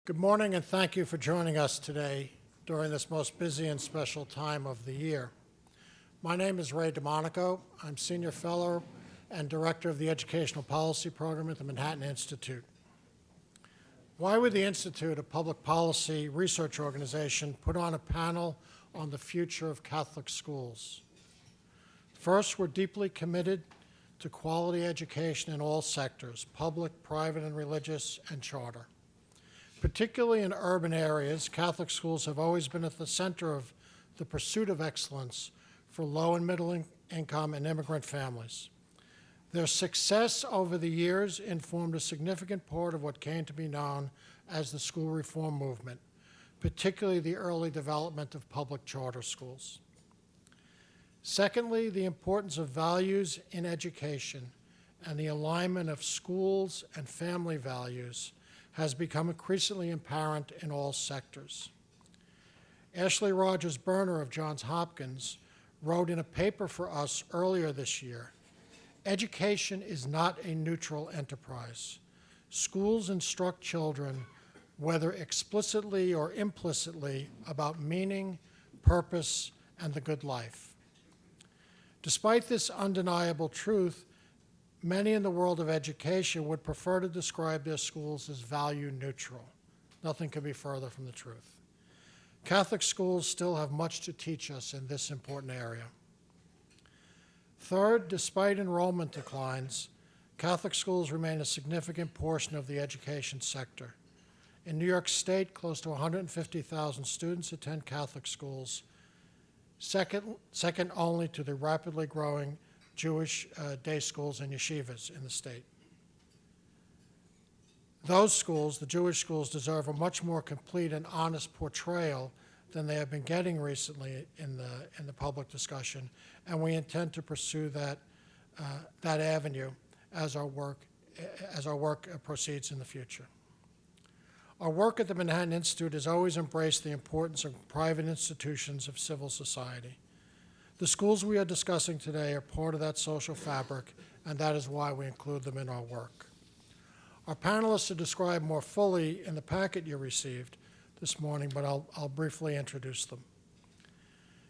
Good morning, and thank you for joining us today during this most busy and special time of the year. My name is Ray Domanico. I'm Senior Fellow and Director of the Educational Policy Program at the Manhattan Institute. Why would the Institute, a public policy research organization, put on a panel on the future of Catholic schools? First, we're deeply committed to quality education in all sectors, public, private, and religious, and charter. Particularly in urban areas, Catholic schools have always been at the center of the pursuit of excellence for low and middle income and immigrant families. Their success over the years informed a significant part of what came to be known as the school reform movement, particularly the early development of public charter schools. Secondly, the importance of values in education and the alignment of schools and family values has become increasingly apparent in all sectors. Ashley Rogers Berner of Johns Hopkins wrote in a paper for us earlier this year, "Education is not a neutral enterprise. Schools instruct children, whether explicitly or implicitly, about meaning, purpose, and the good life." Despite this undeniable truth, many in the world of education would prefer to describe their schools as value neutral. Nothing could be further from the truth. Catholic schools still have much to teach us in this important area. Third, despite enrollment declines, Catholic schools remain a significant portion of the education sector. In New York State, close to 150,000 students attend Catholic schools, second only to the rapidly growing Jewish day schools and yeshivas in the state. Those schools, the Jewish schools, deserve a much more complete and honest portrayal than they have been getting recently in the public discussion, and we intend to pursue that avenue as our work proceeds in the future. Our work at the Manhattan Institute has always embraced the importance of private institutions of civil society. The schools we are discussing today are part of that social fabric, and that is why we include them in our work. Our panelists are described more fully in the packet you received this morning, but I'll briefly introduce them.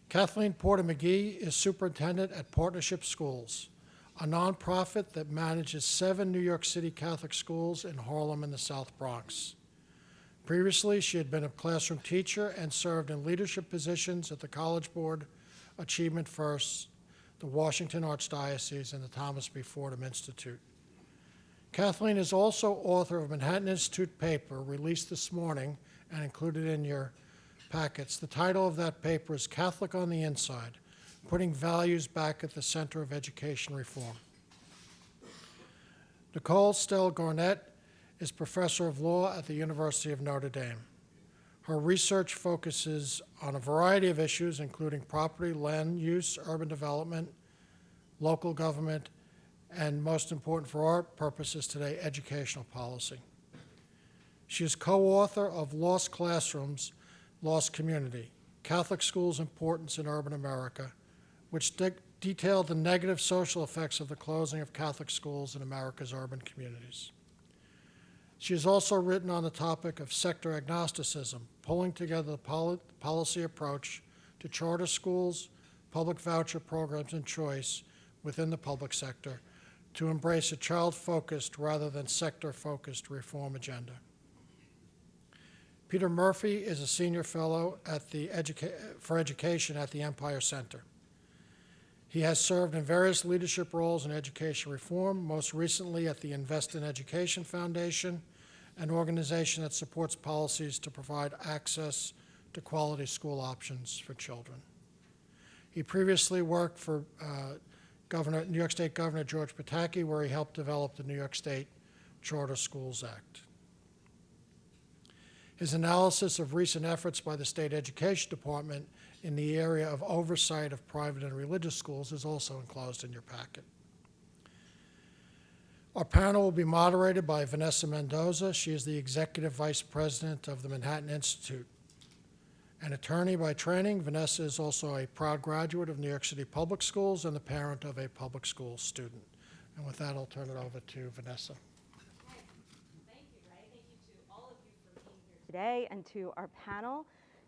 Kathleen Porter McGee is superintendent at Partnership Schools, a nonprofit that manages 7 New York City Catholic schools in Harlem and the South Bronx. Previously, she had been a classroom teacher and served in leadership positions at the College Board, Achievement First, the Washington Archdiocese, and the Thomas B. Fordham Institute. Kathleen is also author of a Manhattan Institute paper released this morning and included in your packets. The title of that paper is Catholic on the Inside, Putting Values Back at the Center of Education Reform. Nicole Stell Garnett is professor of law at the University of Notre Dame. Her research focuses on a variety of issues, including property, land use, urban development, local government, and most important for our purposes today, educational policy. She is co-author of Lost Classrooms, Lost Community, Catholic Schools' Importance in Urban America, which detailed the negative social effects of the closing of Catholic schools in America's urban communities. She has also written on the topic of sector agnosticism, pulling together the policy approach to charter schools, public voucher programs, and choice within the public sector to embrace a child-focused rather than sector-focused reform agenda. Peter Murphy is a senior fellow for education at the Empire Center. He has served in various leadership roles in education reform, most recently at the Invest in Education Foundation, an organization that supports policies to provide access to quality school options for children. He previously worked for New York State Governor George Pataki, where he helped develop the New York State Charter Schools Act. His analysis of recent efforts by the State Education Department in the area of oversight of private and religious schools is also enclosed in your packet. Our panel will be moderated by Vanessa Mendoza. She is the Executive Vice President of the Manhattan Institute. An attorney by training, Vanessa is also a proud graduate of New York City Public Schools and the parent of a public school student. And with that, I'll turn it over to Vanessa. today and to our panel.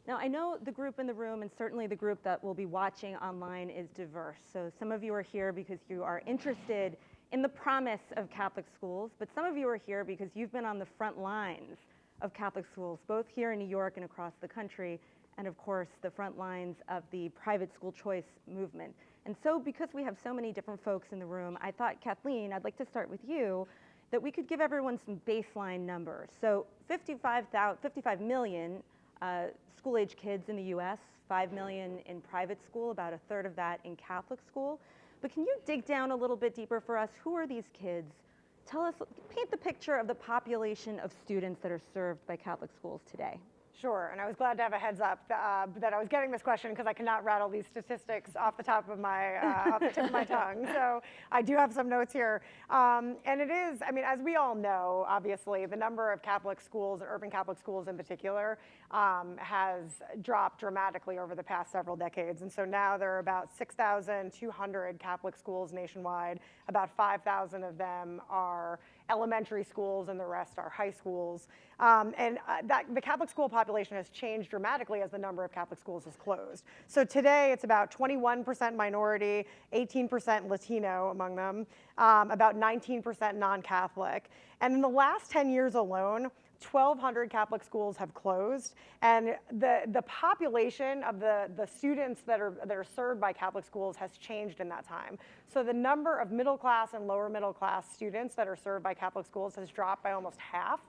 Now, I know the group in the room, and certainly the group that will be watching online, is diverse. So some of you are here because you are interested in the promise of Catholic schools, but some of you are here because you've been on the front lines of Catholic schools, both here in New York and across the country, and of course, the front lines of the private school choice movement. And so because we have so many different folks in the room, I thought, Kathleen, I'd like to start with you, that we could give everyone some baseline numbers. So 55 million school-age kids in the US, 5 million in private school, about a third of that in Catholic school. But can you dig down a little bit deeper for us? Who are these kids? Tell us, paint the picture of the population of students that are served by Catholic schools today. Sure, and I was glad to have a heads up that I was getting this question because I cannot rattle these statistics off the top of my off the tip of my tongue. So I do have some notes here, and it is. I mean, as we all know, obviously, the number of Catholic schools, and urban Catholic schools in particular, has dropped dramatically over the past several decades. And so now there are about 6,200 Catholic schools nationwide. About 5,000 of them are elementary schools, and the rest are high schools. The Catholic school population has changed dramatically as the number of Catholic schools has closed. So today it's about 21% minority, 18% Latino among them, about 19% non-Catholic. And in the last 10 years alone, 1,200 Catholic schools have closed, and the population of the students that are served by Catholic schools has changed in that time. So the number of middle class and lower middle class students that are served by Catholic schools has dropped by almost half.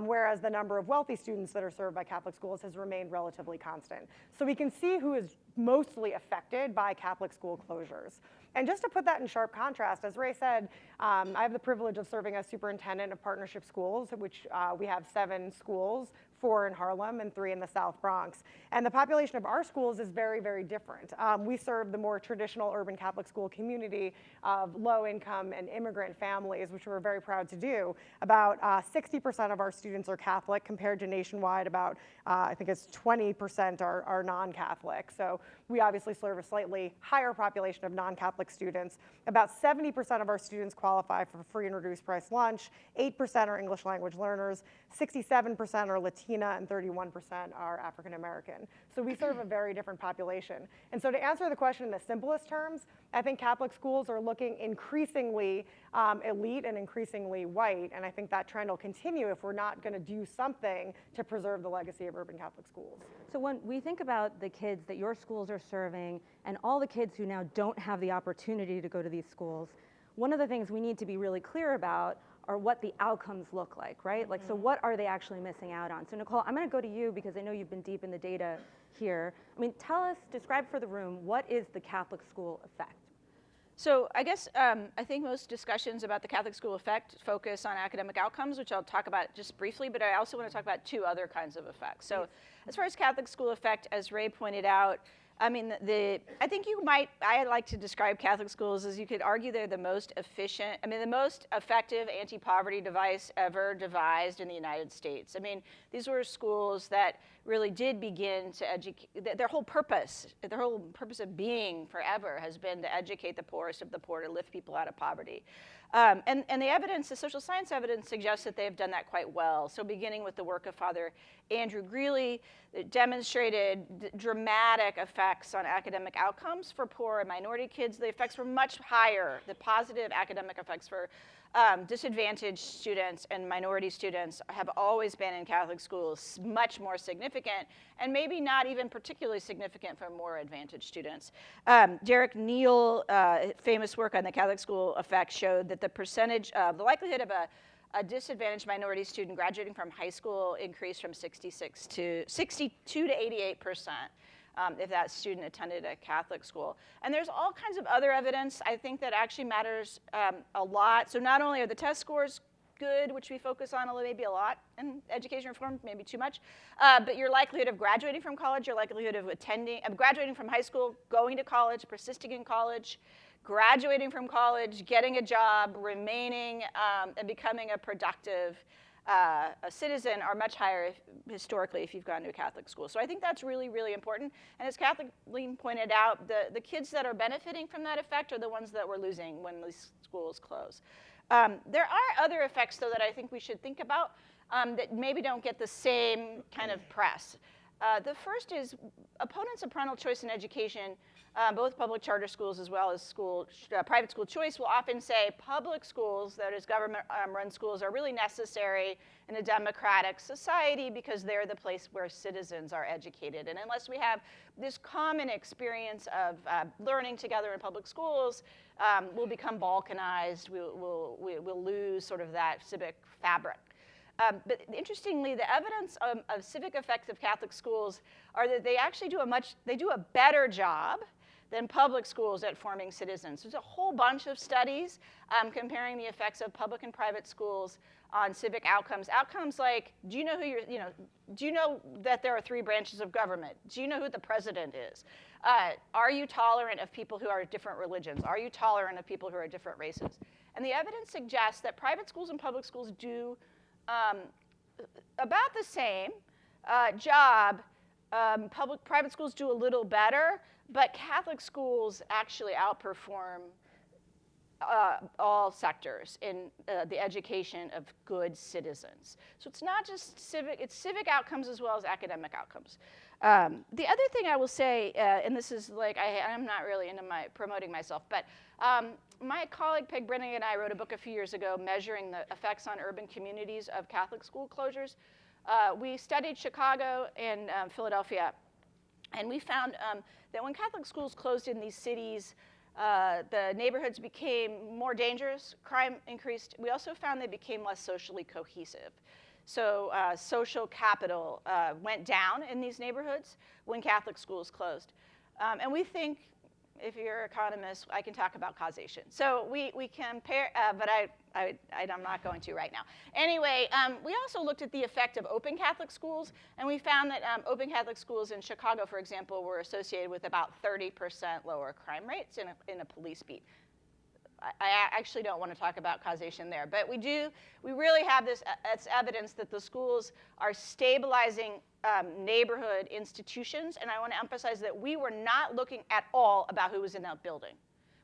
Whereas the number of wealthy students that are served by Catholic schools has remained relatively constant. So we can see who is mostly affected by Catholic school closures. And just to put that in sharp contrast, as Ray said, I have the privilege of serving as superintendent of partnership schools, which we have 7 schools, 4 in Harlem and 3 in the South Bronx. And the population of our schools is very, very different. We serve the more traditional urban Catholic school community of low-income and immigrant families, which we're very proud to do. About 60% of our students are Catholic, compared to nationwide about, I think it's 20% are non-Catholic. So we obviously serve a slightly higher population of non-Catholic students. About 70% of our students qualify for free and reduced price lunch, 8% are English language learners, 67% are Latina, and 31% are African American. So we serve a very different population. And so to answer the question in the simplest terms, I think Catholic schools are looking increasingly elite and increasingly white, and I think that trend will continue if we're not going to do something to preserve the legacy of urban Catholic schools. So when we think about the kids that your schools are serving and all the kids who now don't have the opportunity to go to these schools, one of the things we need to be really clear about are what the outcomes look like, right? Like, so what are they actually missing out on? So Nicole, I'm gonna go to you because I know you've been deep in the data here. I mean, tell us, describe for the room, what is the Catholic school effect? So I guess I think most discussions about the Catholic school effect focus on academic outcomes, which I'll talk about just briefly, but I also want to talk about 2 other kinds of effects. So as far as Catholic school effect, as Ray pointed out, I mean, I think I like to describe Catholic schools as you could argue they're the most efficient, the most effective anti-poverty device ever devised in the United States. I mean, these were schools that really did begin to educate, their whole purpose of being forever has been to educate the poorest of the poor, to lift people out of poverty. And the evidence, the social science evidence suggests that they have done that quite well. So beginning with the work of Father Andrew Greeley, it demonstrated dramatic effects on academic outcomes for poor and minority kids. The effects were much higher. The positive academic effects for disadvantaged students and minority students have always been in Catholic schools much more significant, and maybe not even particularly significant for more advantaged students. Derek Neal, famous work on the Catholic school effect, showed that the percentage of the likelihood of a disadvantaged minority student graduating from high school increased from 62 to 88%. If that student attended a Catholic school. And there's all kinds of other evidence, I think, that actually matters a lot. So not only are the test scores good, which we focus on maybe a lot in education reform, maybe too much, but your likelihood of graduating from college, your likelihood of graduating from high school, going to college, persisting in college, graduating from college, getting a job, remaining, and becoming a productive a citizen are much higher historically if you've gone to a Catholic school. So I think that's really, really important. And as Kathleen pointed out, the kids that are benefiting from that effect are the ones that we're losing when these schools close. There are other effects, though, that I think we should think about. that maybe don't get the same kind of press. The first is opponents of parental choice in education, both public charter schools as well as private school choice, will often say public schools, that is government-run schools, are really necessary in a democratic society because they're the place where citizens are educated. And unless we have this common experience of learning together in public schools, we'll become balkanized, we'll lose sort of that civic fabric. But interestingly, the evidence of civic effects of Catholic schools are that they actually do a better job than public schools at forming citizens. There's a whole bunch of studies comparing the effects of public and private schools on civic outcomes. Outcomes like, do you know that there are 3 branches of government? Do you know who the president is? Are you tolerant of people who are different religions? Are you tolerant of people who are different races? And the evidence suggests that private schools and public schools do about the same job. Private schools do a little better, but Catholic schools actually outperform all sectors in the education of good citizens. So it's not just civic outcomes as well as academic outcomes. The other thing I will say, and this is like, I'm not really into promoting myself, but my colleague Peg Brennan and I wrote a book a few years ago measuring the effects on urban communities of Catholic school closures. We studied Chicago and Philadelphia, and we found that when Catholic schools closed in these cities, the neighborhoods became more dangerous, crime increased. We also found they became less socially cohesive. So social capital went down in these neighborhoods when Catholic schools closed. And we think, if you're economists, I can talk about causation. So we compare, but I'm not going to right now. Anyway, we also looked at the effect of open Catholic schools, and we found that open Catholic schools in Chicago, for example, were associated with about 30% lower crime rates in a police beat. I actually don't want to talk about causation there, but we really have this evidence that the schools are stabilizing neighborhood institutions, and I want to emphasize that we were not looking at all about who was in that building.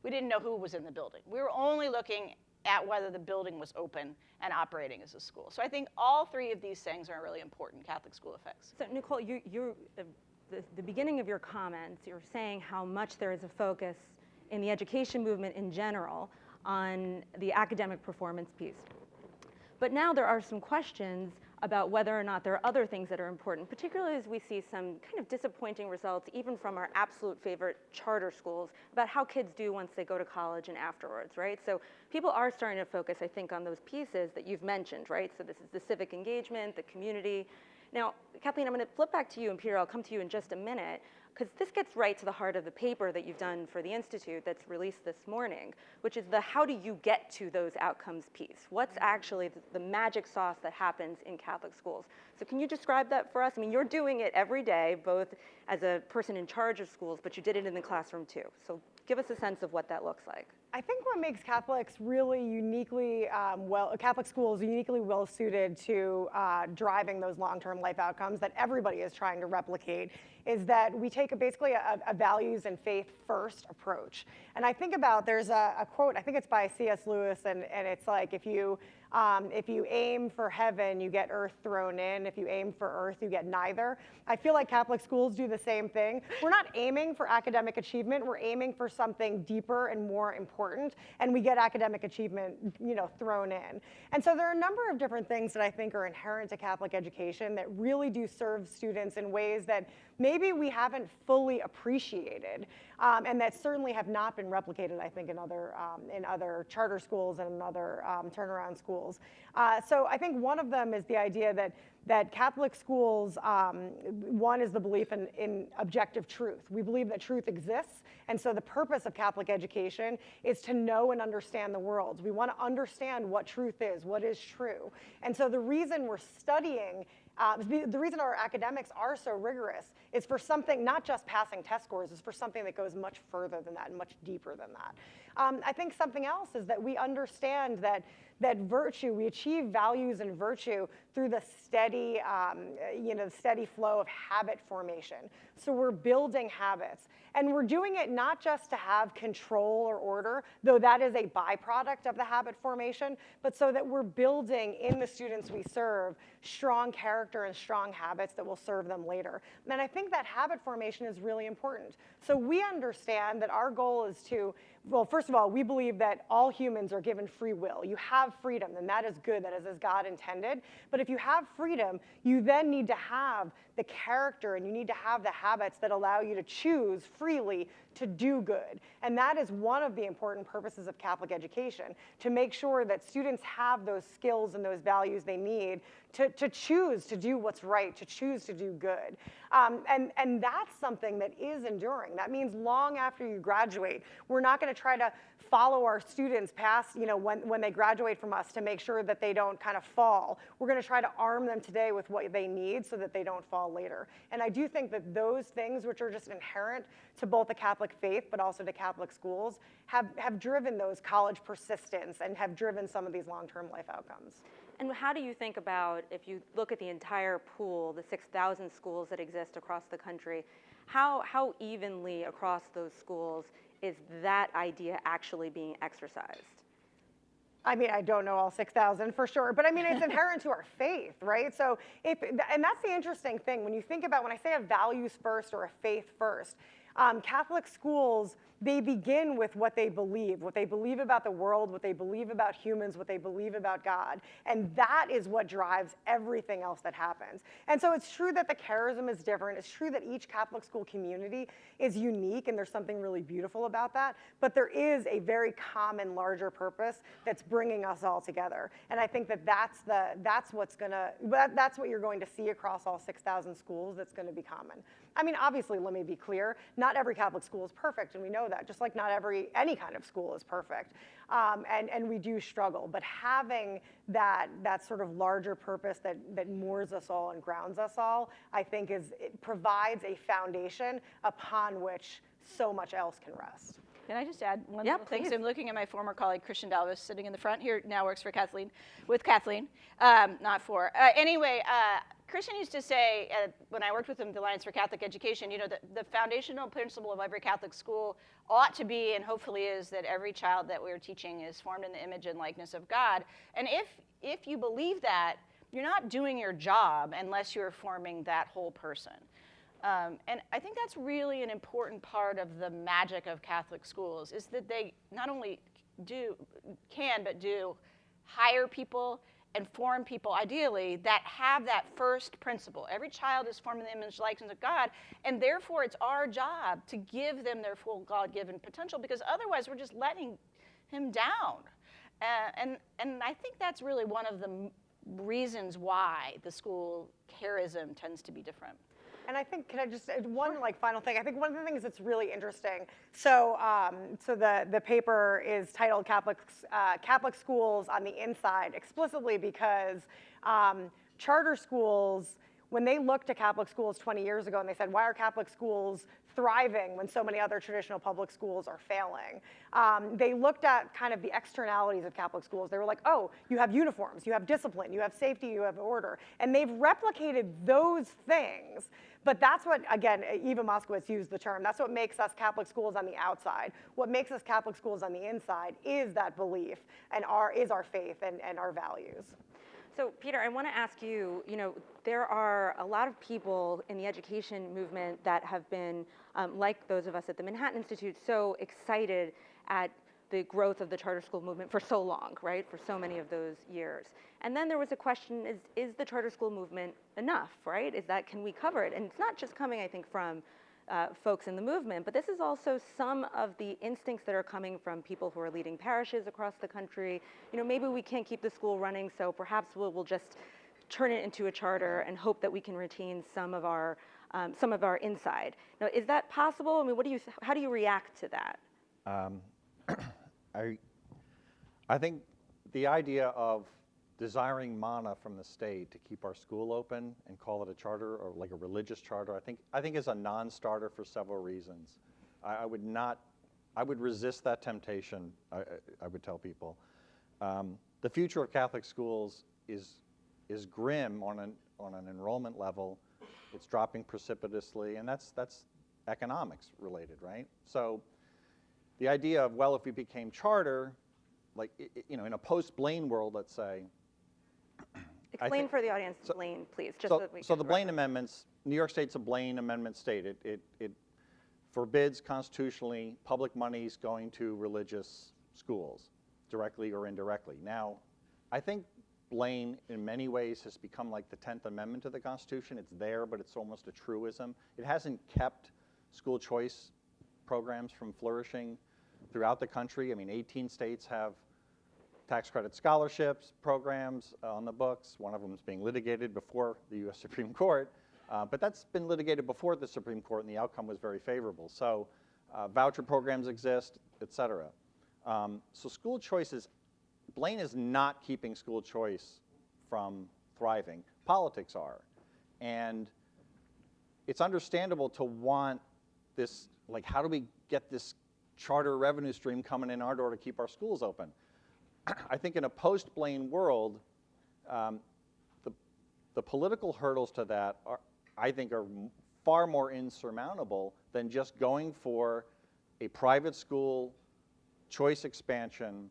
We didn't know who was in the building. We were only looking at whether the building was open and operating as a school. So I think all 3 of these things are really important Catholic school effects. So Nicole, the beginning of your comments, you're saying how much there is a focus in the education movement in general on the academic performance piece. But now there are some questions about whether or not there are other things that are important, particularly as we see some kind of disappointing results, even from our absolute favorite charter schools, about how kids do once they go to college and afterwards, right? So people are starting to focus, I think, on those pieces that you've mentioned, right? So this is the civic engagement, the community. Now, Kathleen, I'm going to flip back to you, and Peter, I'll come to you in just a minute, because this gets right to the heart of the paper that you've done for the Institute that's released this morning, which is the how do you get to those outcomes piece? What's actually the magic sauce that happens in Catholic schools? So can you describe that for us? I mean, you're doing it every day, both as a person in charge of schools, but you did it in the classroom too. So give us a sense of what that looks like. I think what makes Catholics really uniquely Catholic schools uniquely well suited to driving those long-term life outcomes that everybody is trying to replicate is that we take basically a values and faith first approach. And I think about, there's a quote, I think it's by C.S. Lewis, and it's like, if you aim for heaven, you get earth thrown in. If you aim for earth, you get neither. I feel like Catholic schools do the same thing. We're not aiming for academic achievement. We're aiming for something deeper and more important, and we get academic achievement, thrown in. And so there are a number of different things that I think are inherent to Catholic education that really do serve students in ways that maybe we haven't fully appreciated, and that certainly have not been replicated, I think, in other charter schools and in other turnaround schools. So I think one of them is the idea that Catholic schools, one is the belief in objective truth. We believe that truth exists, and so the purpose of Catholic education is to know and understand the world. We want to understand what truth is, what is true. And so the reason we're studying the reason our academics are so rigorous is for something, not just passing test scores, is for something that goes much further than that and much deeper than that. I think something else is that we understand that virtue, we achieve values and virtue through the steady, steady flow of habit formation. So we're building habits. And we're doing it not just to have control or order, though that is a byproduct of the habit formation, but so that we're building in the students we serve strong character and strong habits that will serve them later. And I think that habit formation is really important. So we understand that our goal is to, well, first of all, we believe that all humans are given free will. You have freedom, and that is good, that is as God intended. But if you have freedom, you then need to have the character and you need to have the habits that allow you to choose freely to do good. And that is one of the important purposes of Catholic education, to make sure that students have those skills and those values they need to choose to do what's right, to choose to do good. And that's something that is enduring. That means long after you graduate, we're not going to try to follow our students past, when they graduate from us to make sure that they don't kind of fall. We're going to try to arm them today with what they need so that they don't fall later. And I do think that those things, which are just inherent to both the Catholic faith but also to Catholic schools, have driven those college persistence and have driven some of these long-term life outcomes. And how do you think about, if you look at the entire pool, the 6,000 schools that exist across the country, how evenly across those schools is that idea actually being exercised? I mean, I don't know all 6,000 for sure, but I mean, it's inherent to our faith, right? So, and that's the interesting thing. When you think about, when I say a values first or a faith first, Catholic schools, they begin with what they believe about the world, what they believe about humans, what they believe about God. And that is what drives everything else that happens. And so it's true that the charism is different. It's true that each Catholic school community is unique, and there's something really beautiful about that. But there is a very common, larger purpose that's bringing us all together. And I think that's what you're going to see across all 6,000 schools that's going to be common. I mean, obviously, let me be clear, not every Catholic school is perfect, and we know that, just like not any kind of school is perfect. And we do struggle, but having that sort of larger purpose that moors us all and grounds us all, I think it provides a foundation upon which so much else can rest. Can I just add one Yeah, little thing? please. So I'm looking at my former colleague, Christian Dalvis, sitting in the front here, now works for Kathleen, Anyway, Christian used to say, when I worked with him at the Alliance for Catholic Education, the foundational principle of every Catholic school ought to be, and hopefully is, that every child that we're teaching is formed in the image and likeness of God. And if you believe that, you're not doing your job unless you're forming that whole person. And I think that's really an important part of the magic of Catholic schools, is that they not only do hire people and form people, ideally, that have that first principle. Every child is formed in the image and likeness of God, and therefore it's our job to give them their full God-given potential, because otherwise we're just letting him down. And I think that's really one of the reasons why the school charism tends to be different. And I think, can I just add one final thing? I think one of the things that's really interesting. So, the paper is titled "Catholic Schools on the Inside," explicitly because charter schools, when they looked at Catholic schools 20 years ago, and they said, "Why are Catholic schools thriving when so many other traditional public schools are failing?" They looked at kind of the externalities of Catholic schools. They were like, oh, you have uniforms, you have discipline, you have safety, you have order. And they've replicated those things. But that's what, again, Eva Moskowitz used the term, that's what makes us Catholic schools on the outside. What makes us Catholic schools on the inside is that belief and is our faith and our values. So, Peter, I want to ask you, there are a lot of people in the education movement that have been, like those of us at the Manhattan Institute, so excited at the growth of the charter school movement for so long, right, for so many of those years. And then there was a question, is the charter school movement enough, right? Can we cover it? And it's not just coming, I think, from folks in the movement, but this is also some of the instincts that are coming from people who are leading parishes across the country. Maybe we can't keep the school running, so perhaps we'll just turn it into a charter and hope that we can retain some of our inside. Now, is that possible? I mean, how do you react to that? I think the idea of desiring mana from the state to keep our school open and call it a charter or like a religious charter, I think is a non-starter for several reasons. I would resist that temptation, I would tell people. The future of Catholic schools is grim on an enrollment level. It's dropping precipitously, and that's economics related, right? So the idea of, well, if we became charter, like, you know, in a post-Blaine world, let's say. Explain for the audience, Blaine, please. Just So, that we so get the Blaine amendments, New York State's a Blaine amendment state. It forbids constitutionally public monies going to religious schools, directly or indirectly. Now, I think Blaine, in many ways, has become like the 10th Amendment to the Constitution. It's there, but it's almost a truism. It hasn't kept school choice programs from flourishing throughout the country. I mean, 18 states have tax credit scholarships programs on the books. One of them is being litigated before the U.S. Supreme Court. But that's been litigated before the Supreme Court, and the outcome was very favorable. So voucher programs exist, et cetera. So school choices, Blaine is not keeping school choice from thriving. Politics are. And it's understandable to want this, like, how do we get this charter revenue stream coming in our door to keep our schools open? I think in a post-Blaine world, the political hurdles to that are, I think, are far more insurmountable than just going for a private school choice expansion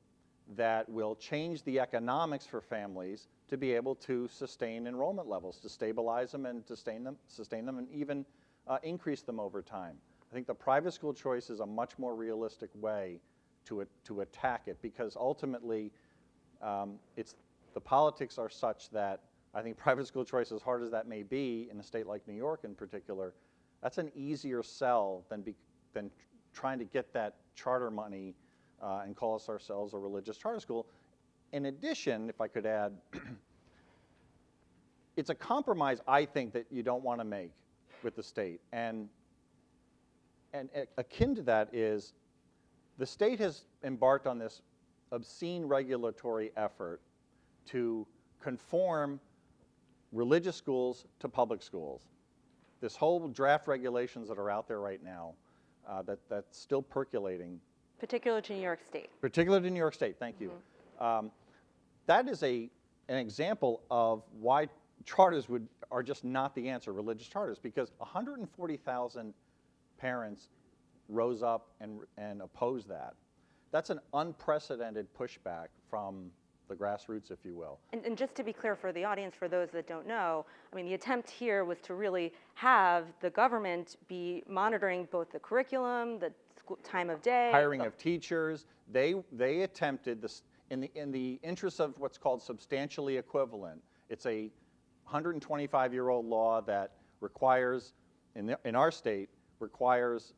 that will change the economics for families to be able to sustain enrollment levels, to stabilize them and to sustain them and even increase them over time. I think the private school choice is a much more realistic way to attack it, because ultimately the politics are such that I think private school choice, as hard as that may be in a state like New York in particular, that's an easier sell than trying to get that charter money and call ourselves a religious charter school. In addition, if I could add, it's a compromise, I think, that you don't want to make with the state. And akin to that is the state has embarked on this obscene regulatory effort to conform religious schools to public schools. This whole draft regulations that are out there right now, that's still percolating. Particular to New York State. Particular to New York State, thank you. That is an example of why charters are just not the answer, religious charters, because 140,000 parents rose up and opposed that. That's an unprecedented pushback from the grassroots, if you will. And just to be clear for the audience, for those that don't know, I mean, the attempt here was to really have the government be monitoring both the curriculum, the time of day. Hiring of teachers. They attempted this in the interest of what's called substantially equivalent. It's a 125-year-old law that requires, in our state, requires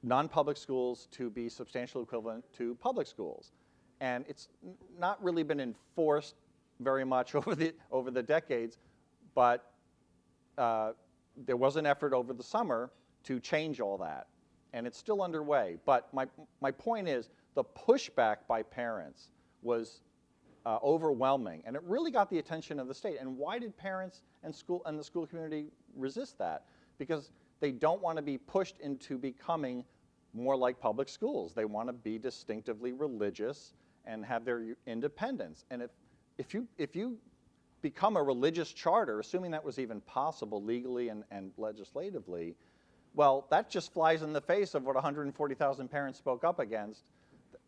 non-public schools to be substantially equivalent to public schools. And it's not really been enforced very much over the decades, but there was an effort over the summer to change all that. And it's still underway. But my point is, the pushback by parents was overwhelming, and it really got the attention of the state. And why did parents and the school community resist that? Because they don't want to be pushed into becoming more like public schools. They want to be distinctively religious and have their independence. And if you become a religious charter, assuming that was even possible legally and legislatively, well, that just flies in the face of what 140,000 parents spoke up against.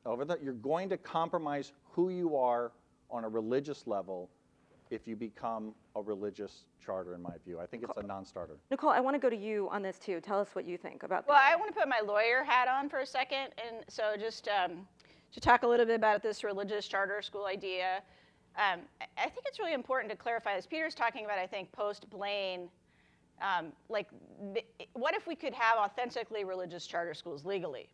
You're going to compromise who you are on a religious level if you become a religious charter, in my view. I think it's a non-starter. Nicole, I want to go to you on this too. Tell us what you think about Well, I want to put my lawyer hat on for a second, and so just to talk a little bit about this religious charter school idea. I think it's really important to clarify this. Peter's talking about, I think, post-Blaine, what if we could have authentically religious charter schools legally?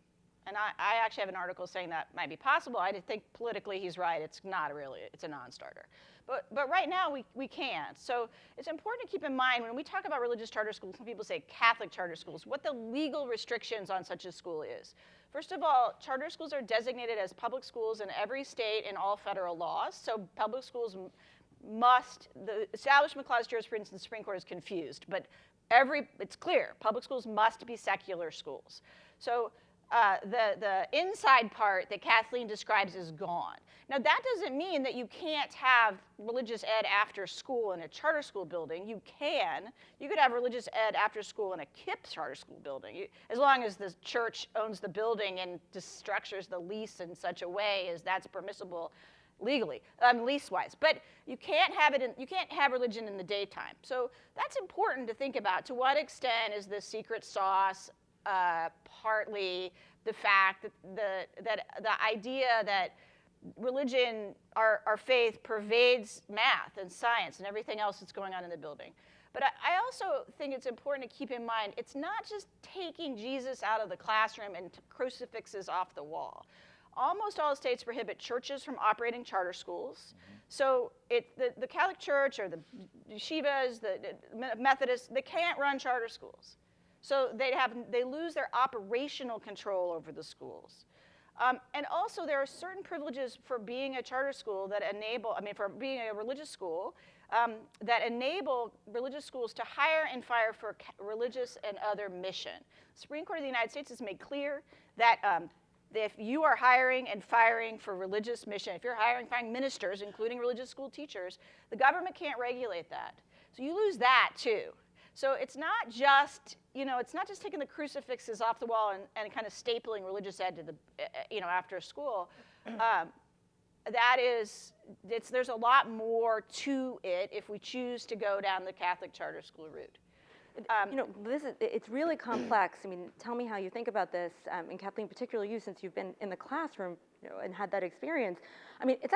And I actually have an article saying that might be possible. I think politically he's right. It's not really, it's a non-starter. But right now we can't. So it's important to keep in mind when we talk about religious charter schools, some people say Catholic charter schools, what the legal restrictions on such a school is. First of all, charter schools are designated as public schools in every state in all federal laws. So public schools must, the Establishment Clause jurisprudence in the Supreme Court is confused, but it's clear, public schools must be secular schools. So the inside part that Kathleen describes is gone. Now that doesn't mean that you can't have religious ed after school in a charter school building. You could have religious ed after school in a KIPP charter school building, as long as the church owns the building and structures the lease in such a way as that's permissible legally, lease-wise. But you can't have religion in the daytime. So that's important to think about. To what extent is the secret sauce partly the fact that the idea that religion, our faith, pervades math and science and everything else that's going on in the building. But I also think it's important to keep in mind, it's not just taking Jesus out of the classroom and crucifixes off the wall. Almost all states prohibit churches from operating charter schools. So the Catholic Church or the yeshivas, the Methodists, they can't run charter schools. So they lose their operational control over the schools. And also there are certain privileges for being a charter school that for being a religious school, that enable religious schools to hire and fire for religious and other mission. The Supreme Court of the United States has made clear that if you are hiring and firing for religious mission, if you're hiring and firing ministers, including religious school teachers, the government can't regulate that. So you lose that too. So it's not just, taking the crucifixes off the wall and kind of stapling religious ed to the, after school. There's a lot more to it if we choose to go down the Catholic charter school route. It's really complex. I mean, tell me how you think about this, and Kathleen, particularly you, since you've been in the classroom, and had that experience. I mean, it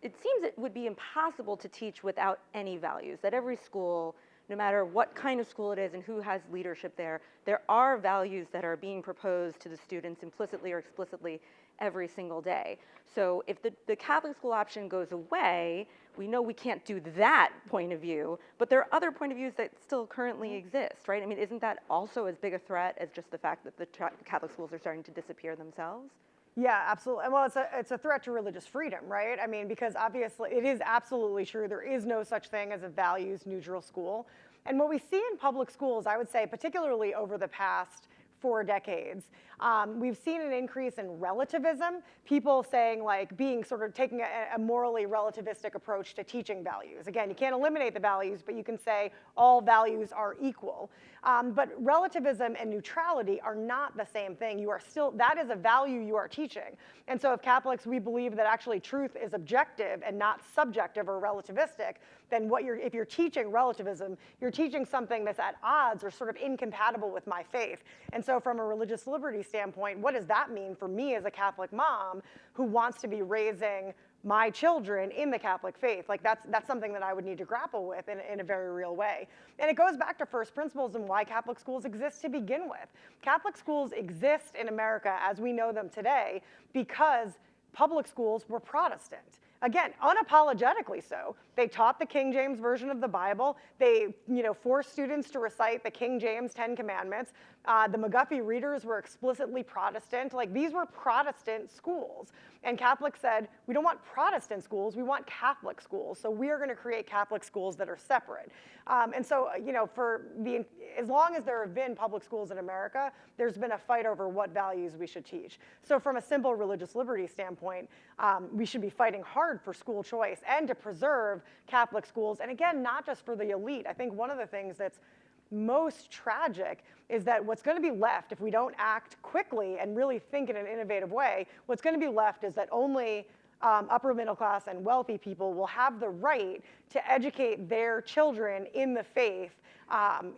seems it would be impossible to teach without any values, that every school, no matter what kind of school it is and who has leadership there are values that are being proposed to the students implicitly or explicitly every single day. So if the Catholic school option goes away, we know we can't do that point of view, but there are other point of views that still currently exist, right? I mean, isn't that also as big a threat as just the fact that the Catholic schools are starting to disappear themselves? Yeah, absolutely. Well, it's a threat to religious freedom, right? I mean, because obviously it is absolutely true. There is no such thing as a values neutral school. And what we see in public schools, I would say, particularly over the past 4 decades, we've seen an increase in relativism, people saying taking a morally relativistic approach to teaching values. Again, you can't eliminate the values, but you can say all values are equal. But relativism and neutrality are not the same thing. That is a value you are teaching. And so if Catholics, we believe that actually truth is objective and not subjective or relativistic, then if you're teaching relativism, you're teaching something that's at odds or sort of incompatible with my faith. And so from a religious liberty standpoint, what does that mean for me as a Catholic mom who wants to be raising my children in the Catholic faith? That's something that I would need to grapple with in a very real way. And it goes back to first principles and why Catholic schools exist to begin with. Catholic schools exist in America as we know them today because public schools were Protestant. Again, unapologetically so. They taught the King James Version of the Bible. They, forced students to recite the King James 10 Commandments. The McGuffey readers were explicitly Protestant. These were Protestant schools. And Catholics said, we don't want Protestant schools, we want Catholic schools. So we are going to create Catholic schools that are separate. And so, as long as there have been public schools in America, there's been a fight over what values we should teach. So from a simple religious liberty standpoint, we should be fighting hard for school choice and to preserve Catholic schools. And again, not just for the elite. I think one of the things that's most tragic is that what's going to be left, if we don't act quickly and really think in an innovative way, what's going to be left is that only upper middle class and wealthy people will have the right to educate their children in the faith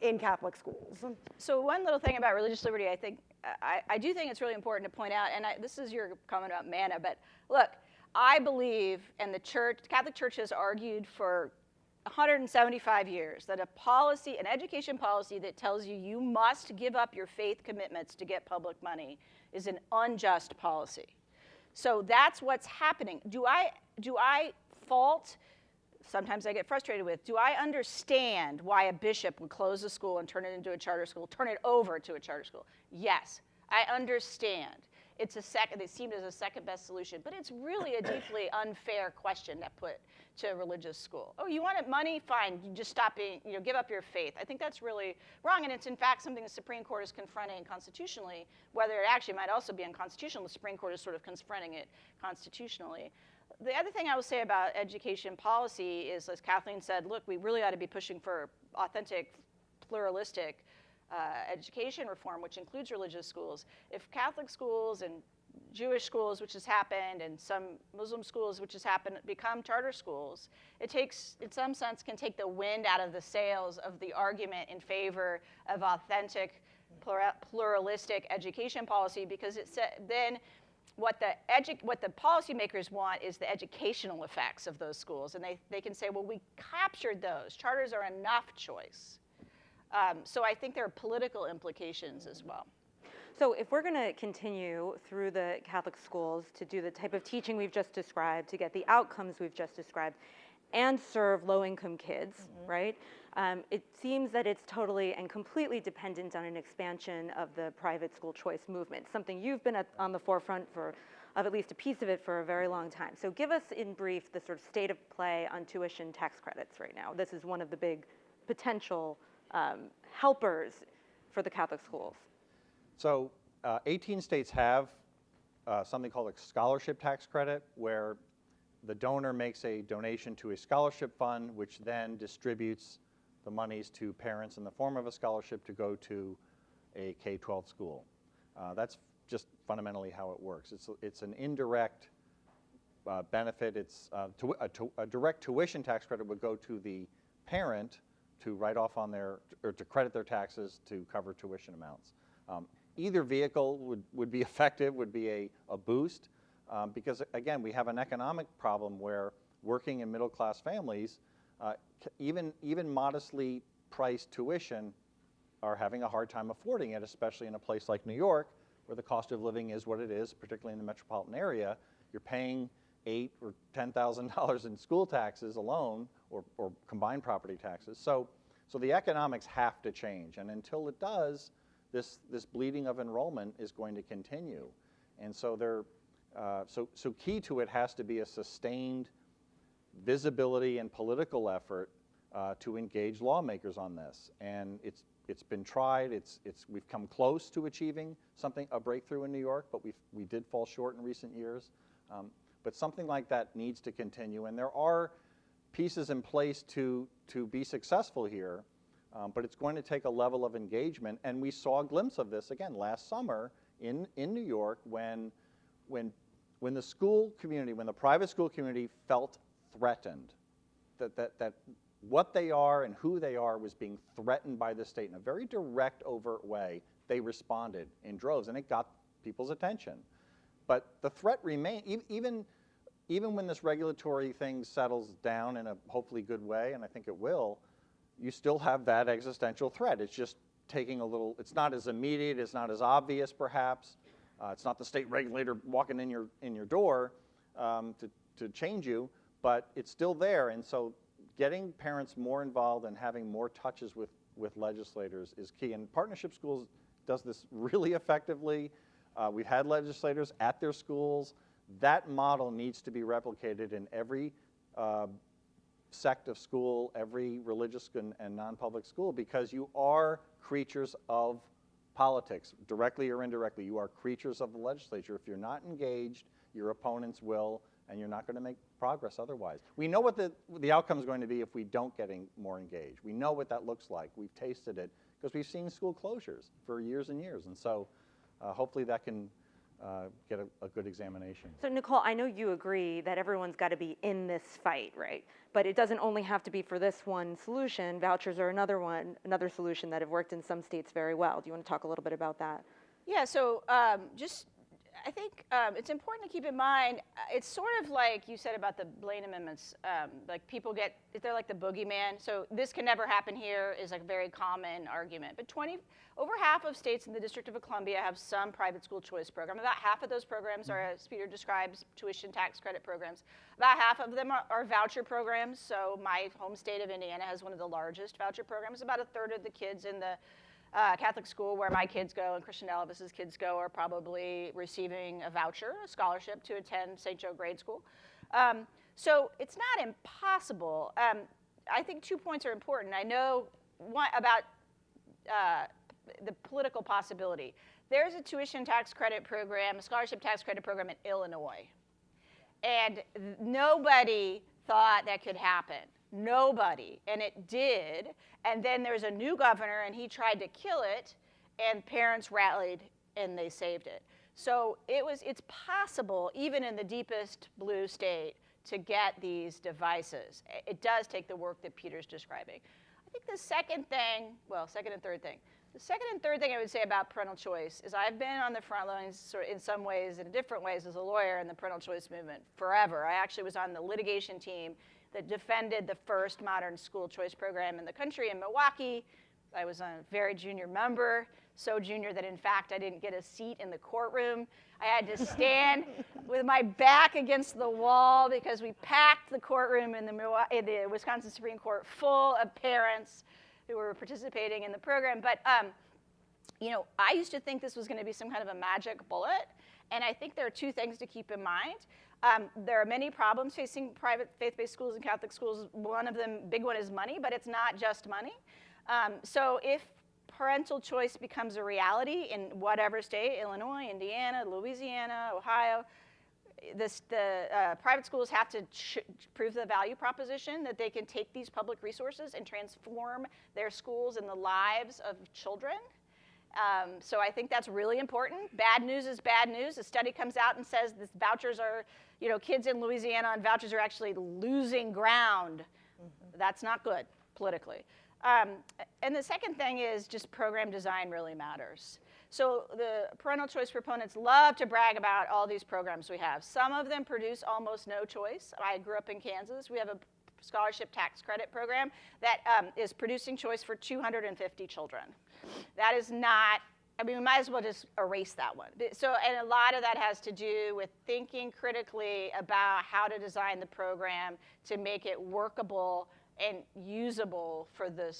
in Catholic schools. So one little thing about religious liberty, I do think it's really important to point out, and this is your comment about manna, but look, I believe, and the Catholic Church has argued for 175 years, that an education policy that tells you must give up your faith commitments to get public money is an unjust policy. So that's what's happening. Do I fault, sometimes I get frustrated with, do I understand why a bishop would close a school and turn it into a charter school, turn it over to a charter school? Yes. I understand. It's seen as a second best solution, but it's really a deeply unfair question to put to a religious school. Oh, you wanted money? Fine, you just stop being, give up your faith. I think that's really wrong, and it's in fact something the Supreme Court is confronting constitutionally, whether it actually might also be unconstitutional. The Supreme Court is sort of confronting it constitutionally. The other thing I will say about education policy is, as Kathleen said, look, we really ought to be pushing for authentic, pluralistic education reform, which includes religious schools. If Catholic schools and Jewish schools, which has happened, and some Muslim schools, which has happened, become charter schools, it takes, in some sense, can take the wind out of the sails of the argument in favor of authentic, pluralistic education policy, because then what the policymakers want is the educational effects of those schools, and they can say, well, we captured those. Charters are enough choice. So I think there are political implications as well. So if we're going to continue through the Catholic schools to do the type of teaching we've just described, to get the outcomes we've just described, and serve low-income kids, right? It seems that it's totally and completely dependent on an expansion of the private school choice movement, something you've been on the forefront of at least a piece of it for a very long time. So give us in brief the sort of state of play on tuition tax credits right now. This is one of the big potential helpers for the Catholic schools. So 18 states have something called a scholarship tax credit, where the donor makes a donation to a scholarship fund, which then distributes the monies to parents in the form of a scholarship to go to a K-12 school. That's just fundamentally how it works. It's an indirect benefit. It's a direct tuition tax credit would go to the parent to write off on or to credit their taxes to cover tuition amounts. Either vehicle would be effective, would be a boost, because again, we have an economic problem where working and middle class families, even modestly priced tuition, are having a hard time affording it, especially in a place like New York, where the cost of living is what it is, particularly in the metropolitan area. You're paying $8,000 or $10,000 in school taxes alone, or combined property taxes. So the economics have to change, and until it does, this bleeding of enrollment is going to continue. And so so key to it has to be a sustained visibility and political effort to engage lawmakers on this. And it's been tried. We've come close to achieving a breakthrough in New York, but we did fall short in recent years. But something like that needs to continue, and there are pieces in place to be successful here, but it's going to take a level of engagement, and we saw a glimpse of this again last summer in New York when the school community, when the private school community felt threatened, that what they are and who they are was being threatened by the state in a very direct, overt way. They responded in droves, and it got people's attention. But the threat remained, even when this regulatory thing settles down in a hopefully good way, and I think it will, you still have that existential threat. It's just taking a little, it's not as immediate, it's not as obvious perhaps. It's not the state regulator walking in your door to change you, but it's still there. And so getting parents more involved and having more touches with legislators is key. And Partnership Schools does this really effectively. We've had legislators at their schools. That model needs to be replicated in every sect of school, every religious and non-public school, because you are creatures of politics, directly or indirectly. You are creatures of the legislature. If you're not engaged, your opponents will, and you're not going to make progress otherwise. We know what the outcome is going to be if we don't get more engaged. We know what that looks like. We've tasted it because we've seen school closures for years and years, and so hopefully that can get a good examination. So Nicole, I know you agree that everyone's got to be in this fight, right? But it doesn't only have to be for this one solution. Vouchers are another solution that have worked in some states very well. Do you want to talk a little bit about that? Yeah, so I think it's important to keep in mind, it's sort of like you said about the Blaine amendments, like they're like the boogeyman. So this can never happen here is like a very common argument. But over half of states in the District of Columbia have some private school choice program. About half of those programs are, as Peter describes, tuition tax credit programs. About half of them are voucher programs. So my home state of Indiana has one of the largest voucher programs. About a third of the kids in the Catholic school where my kids go and Christian Elvis's kids go are probably receiving a voucher, a scholarship to attend St. Joe grade school. So it's not impossible. I think 2 points are important. I know one about the political possibility. There's a tuition tax credit program, a scholarship tax credit program in Illinois. And nobody thought that could happen. Nobody. And it did. And then there's a new governor, and he tried to kill it, and parents rallied, and they saved it. So it's possible, even in the deepest blue state, to get these devices. It does take the work that Peter's describing. I think the second thing, well, second and third thing. The second and third thing I would say about parental choice is I've been on the front lines sort of in some ways, in different ways, as a lawyer in the parental choice movement forever. I actually was on the litigation team that defended the first modern school choice program in the country in Milwaukee. I was a very junior member, so junior that in fact I didn't get a seat in the courtroom. I had to stand with my back against the wall because we packed the courtroom in the Wisconsin Supreme Court full of parents who were participating in the program. But you know, I used to think this was going to be some kind of a magic bullet, and I think there are two things to keep in mind. There are many problems facing private faith-based schools and Catholic schools. One of them, big one, is money, but it's not just money. So if parental choice becomes a reality in whatever state, Illinois, Indiana, Louisiana, Ohio, the private schools have to prove the value proposition that they can take these public resources and transform their schools and the lives of children. So I think that's really important. Bad news is bad news. A study comes out and says this vouchers are, you know, kids in Louisiana on vouchers are actually losing ground. Mm-hmm. That's not good politically. And the second thing is just program design really matters. So the parental choice proponents love to brag about all these programs we have. Some of them produce almost no choice. I grew up in Kansas. We have a scholarship tax credit program that is producing choice for 250 children. That is not, I mean, we might as well just erase that one. So, and a lot of that has to do with thinking critically about how to design the program to make it workable and usable for the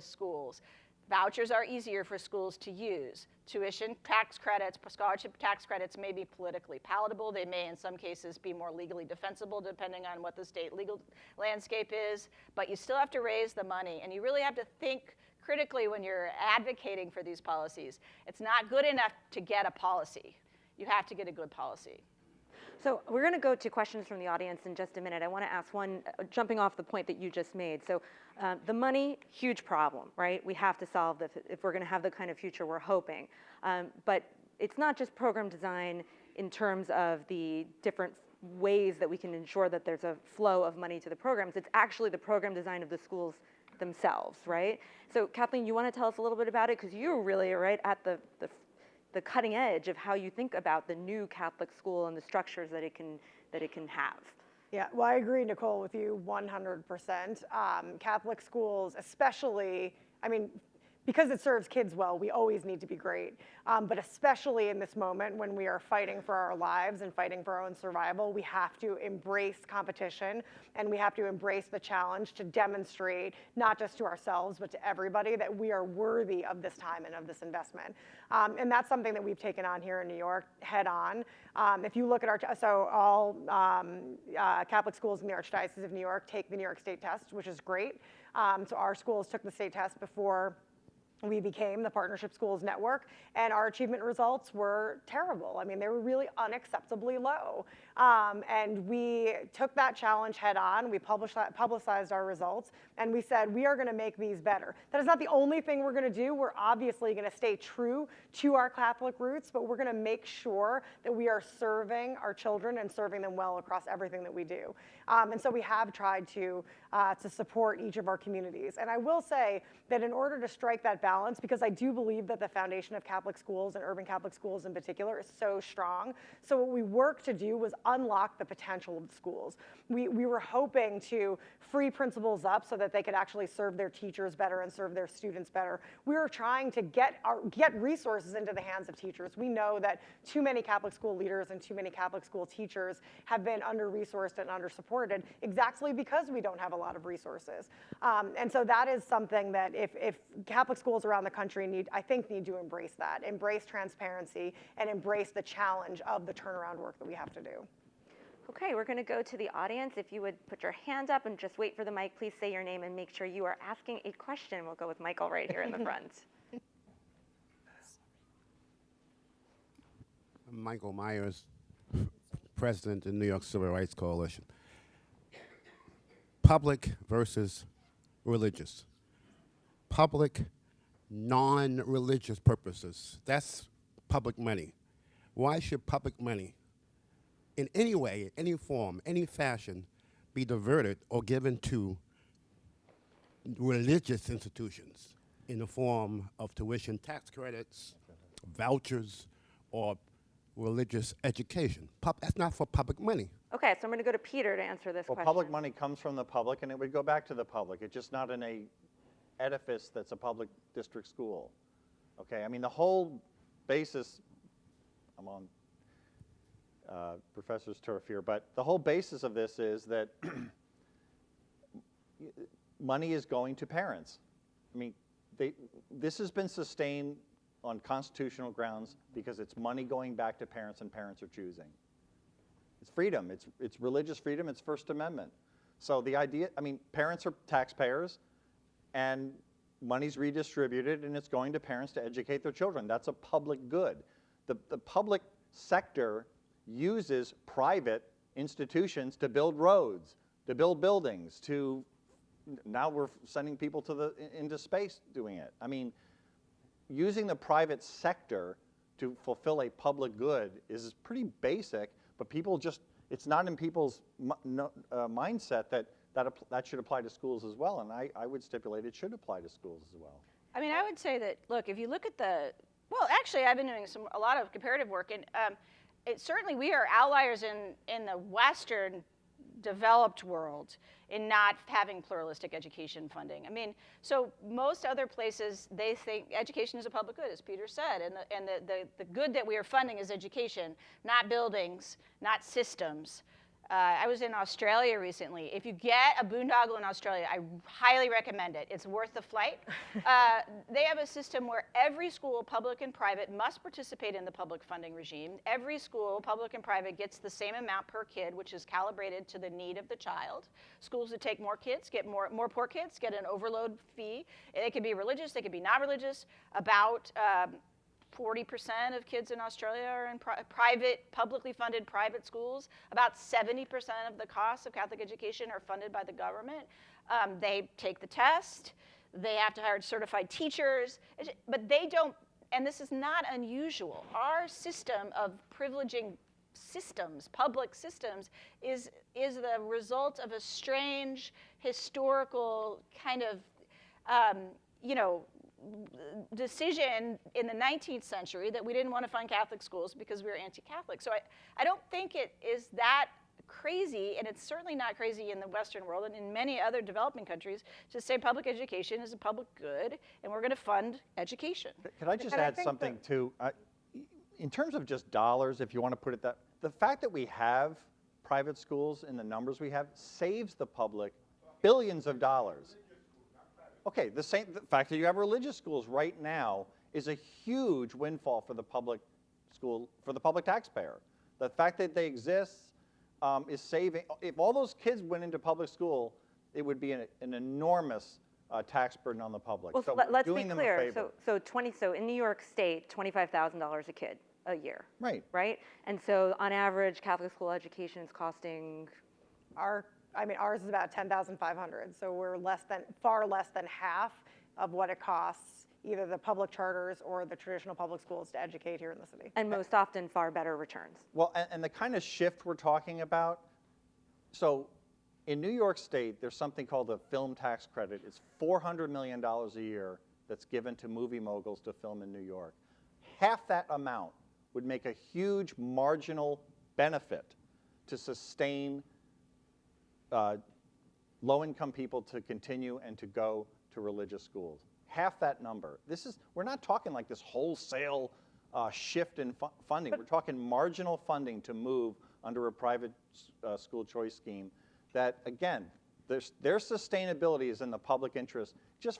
schools. Vouchers are easier for schools to use. Tuition tax credits, scholarship tax credits may be politically palatable. They may, in some cases, be more legally defensible, depending on what the state legal landscape is. But you still have to raise the money, and you really have to think critically when you're advocating for these policies. It's not good enough to get a policy. You have to get a good policy. So we're going to go to questions from the audience in just a minute. I want to ask one, jumping off the point that you just made. So the money, huge problem, right? We have to solve this if we're going to have the kind of future we're hoping. But it's not just program design in terms of the different ways that we can ensure that there's a flow of money to the programs. It's actually the program design of the schools themselves, right? So Kathleen, you want to tell us a little bit about it? Because you really are right at the cutting edge of how you think about the new Catholic school and the structures that it can have. Yeah, well, I agree, Nicole, with you 100%. Catholic schools, especially, I mean, because it serves kids well, we always need to be great. But especially in this moment when we are fighting for our lives and fighting for our own survival, we have to embrace competition, and we have to embrace the challenge to demonstrate, not just to ourselves, but to everybody, that we are worthy of this time and of this investment. And that's something that we've taken on here in New York head on. If you look at so all Catholic schools in the Archdiocese of New York take the New York State test, which is great. So our schools took the state test before we became the Partnership Schools Network, and our achievement results were terrible. I mean, they were really unacceptably low. And we took that challenge head on. We publicized our results, and we said, we are going to make these better. That is not the only thing we're going to do. We're obviously going to stay true to our Catholic roots, but we're going to make sure that we are serving our children and serving them well across everything that we do. And so we have tried to support each of our communities. And I will say that in order to strike that balance, because I do believe that the foundation of Catholic schools and urban Catholic schools in particular is so strong. So what we worked to do was unlock the potential of the schools. We were hoping to free principals up so that they could actually serve their teachers better and serve their students better. We were trying to get resources into the hands of teachers. We know that too many Catholic school leaders and too many Catholic school teachers have been under-resourced and under-supported exactly because we don't have a lot of resources. And so that is something that if Catholic schools schools around the country need to embrace that, embrace transparency, and embrace the challenge of the turnaround work that we have to do. Okay, we're going to go to the audience. If you would put your hand up and just wait for the mic, please say your name and make sure you are asking a question. We'll go with Michael right here in the front. I'm Michael Myers, president of the New York Civil Rights Coalition. Public versus religious. Public, non-religious purposes. That's public money. Why should public money, in any way, any form, any fashion, be diverted or given to religious institutions in the form of tuition tax credits, vouchers, or religious education? That's not for public money. Okay, so I'm going to go to Peter to answer this Well, question. public money comes from the public, and it would go back to the public. It's just not in a edifice that's a public district school. Okay, I mean, the whole basis, I'm on Professor's turf here, but the whole basis of this is that money is going to parents. I mean, this has been sustained on constitutional grounds because it's money going back to parents and parents are choosing. It's freedom, it's religious freedom, it's First Amendment. So the idea, I mean, parents are taxpayers and money's redistributed and it's going to parents to educate their children. That's a public good. The public sector uses private institutions to build roads, to build buildings, now we're sending people into space doing it. I mean, using the private sector to fulfill a public good is pretty basic, but people just, it's not in people's mindset that should apply to schools as well, and I would stipulate it should apply to schools as well. I mean, I would say that, look, if you look at well, actually, I've been doing a lot of comparative work, and certainly we are outliers in the Western developed world in not having pluralistic education funding. I mean, so most other places, they think education is a public good, as Peter said, and the good that we are funding is education, not buildings, not systems. I was in Australia recently. If you get a boondoggle in Australia, I highly recommend it. It's worth the flight. They have a system where every school, public and private, must participate in the public funding regime. Every school, public and private, gets the same amount per kid, which is calibrated to the need of the child. Schools that take more kids get more poor kids, get an overload fee. They could be religious, they could be not religious. About 40% of kids in Australia are in publicly funded private schools. About 70% of the costs of Catholic education are funded by the government. They take the test. They have to hire certified teachers. But they don't, and this is not unusual. Our system of privileging systems, public systems, is the result of a strange historical kind of, decision in the 19th century that we didn't want to fund Catholic schools because we were anti-Catholic. So I don't think it is that crazy, and it's certainly not crazy in the Western world and in many other developing countries, to say public education is a public good and we're going to fund education. Could I just add something too? In terms of just dollars, if you want to put it that, the fact that we have private schools in the numbers we have saves the public billions of dollars. Okay, the fact that you have religious schools right now is a huge windfall for the public school, for the public taxpayer. The fact that they exist is saving, if all those kids went into public school, it would be an enormous tax burden on the public. Well, so let's doing be them a clear. favor. So in New York State, $25,000 a kid a year. Right. Right? And so on average, Catholic school education is costing? Ours is about $10,500, so we're far less than half of what it costs either the public charters or the traditional public schools to educate here in the city. And most often far better returns. Well, and the kind of shift we're talking about, so in New York State, there's something called a film tax credit. It's $400 million a year that's given to movie moguls to film in New York. Half that amount would make a huge marginal benefit to sustain low-income people to continue and to go to religious schools. Half that number. We're not talking like this wholesale shift in funding. We're talking marginal funding to move under a private school choice scheme that, again, their sustainability is in the public interest. Just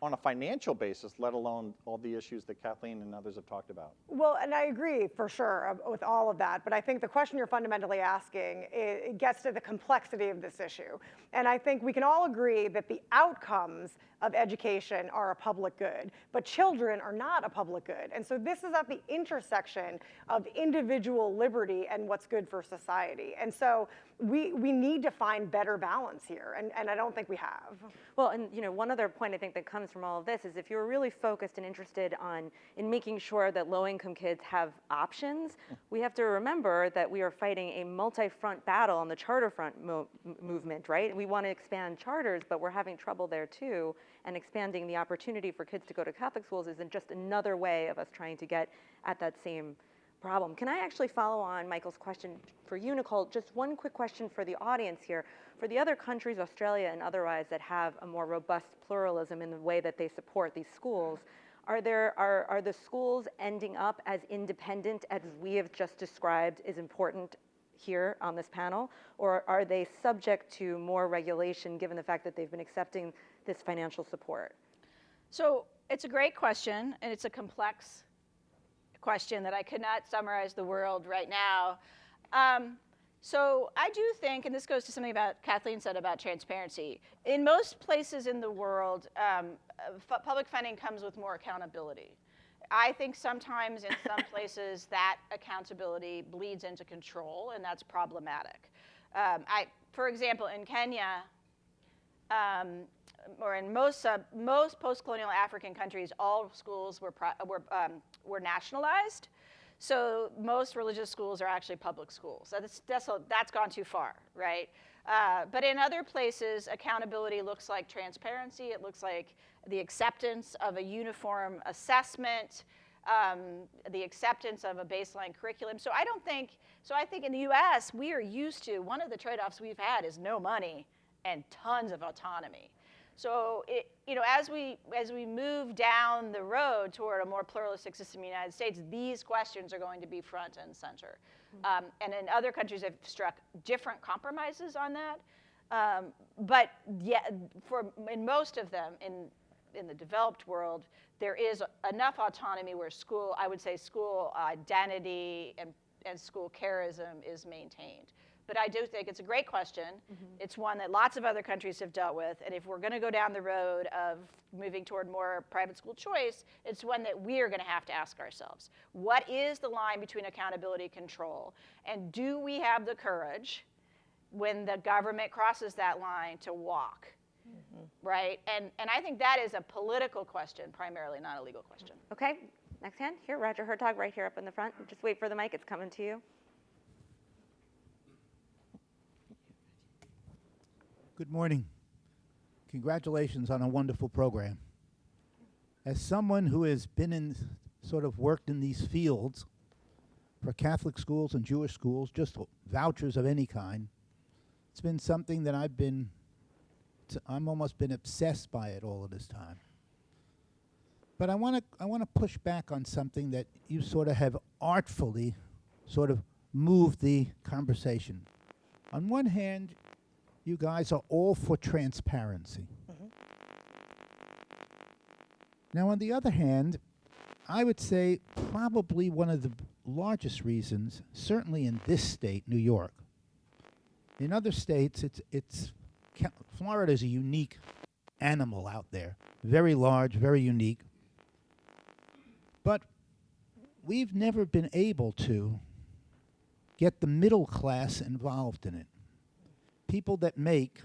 on a financial basis, let alone all the issues that Kathleen and others have talked about. Well, and I agree for sure with all of that, but I think the question you're fundamentally asking, it gets to the complexity of this issue. And I think we can all agree that the outcomes of education are a public good, but children are not a public good. And so this is at the intersection of individual liberty and what's good for society. And so we need to find better balance here, and I don't think we have. Well, and one other point I think that comes from all of this is if you're really focused and interested in making sure that low-income kids have options, we have to remember that we are fighting a multi-front battle on the charter front movement, right? We want to expand charters, but we're having trouble there too, and expanding the opportunity for kids to go to Catholic schools isn't just another way of us trying to get at that same problem. Can I actually follow on Michael's question for you, Nicole? Just one quick question for the audience here. For the other countries, Australia and otherwise, that have a more robust pluralism in the way that they support these schools, are the schools ending up as independent as we have just described is important here on this panel, or are they subject to more regulation given the fact that they've been accepting this financial support? So it's a great question, and it's a complex question that I could not summarize the world right now. So I do think, and this goes to something about Kathleen said about transparency, in most places in the world, public funding comes with more accountability. I think sometimes in some places that accountability bleeds into control, and that's problematic. For example, in Kenya, or in most post-colonial African countries, all schools were nationalized. So most religious schools are actually public schools. That's gone too far, right? But in other places, accountability looks like transparency. It looks like the acceptance of a uniform assessment, the acceptance of a baseline curriculum. So I think in the US, we are used to, one of the trade-offs we've had is no money and tons of autonomy. So as we move down the road toward a more pluralistic system in the United States, these questions are going to be front and center. And in other countries, have struck different compromises on that. But yeah, in most of them, in the developed world, there is enough autonomy where I would say school identity and school charism is maintained. But I do think it's a great question. It's one that lots of other countries have dealt with. And if we're going to go down the road of moving toward more private school choice, it's one that we are going to have to ask ourselves. What is the line between accountability and control? And do we have the courage, when the government crosses that line, to walk? Right? And I think that is a political question primarily, not a legal question. Okay, next hand. Here, Roger Hertog, right here up in the front. Just wait for the mic. It's coming to you. Good morning. Congratulations on a wonderful program. As someone who has been worked in these fields for Catholic schools and Jewish schools, just vouchers of any kind, it's been something that I'm almost been obsessed by it all of this time. But I want to push back on something that you have artfully moved the conversation. On one hand, you guys are all for transparency. Now, on the other hand, I would say probably one of the largest reasons, certainly in this state, New York. In other states, Florida is a unique animal out there, very large, very unique. But we've never been able to get the middle class involved in it. People that make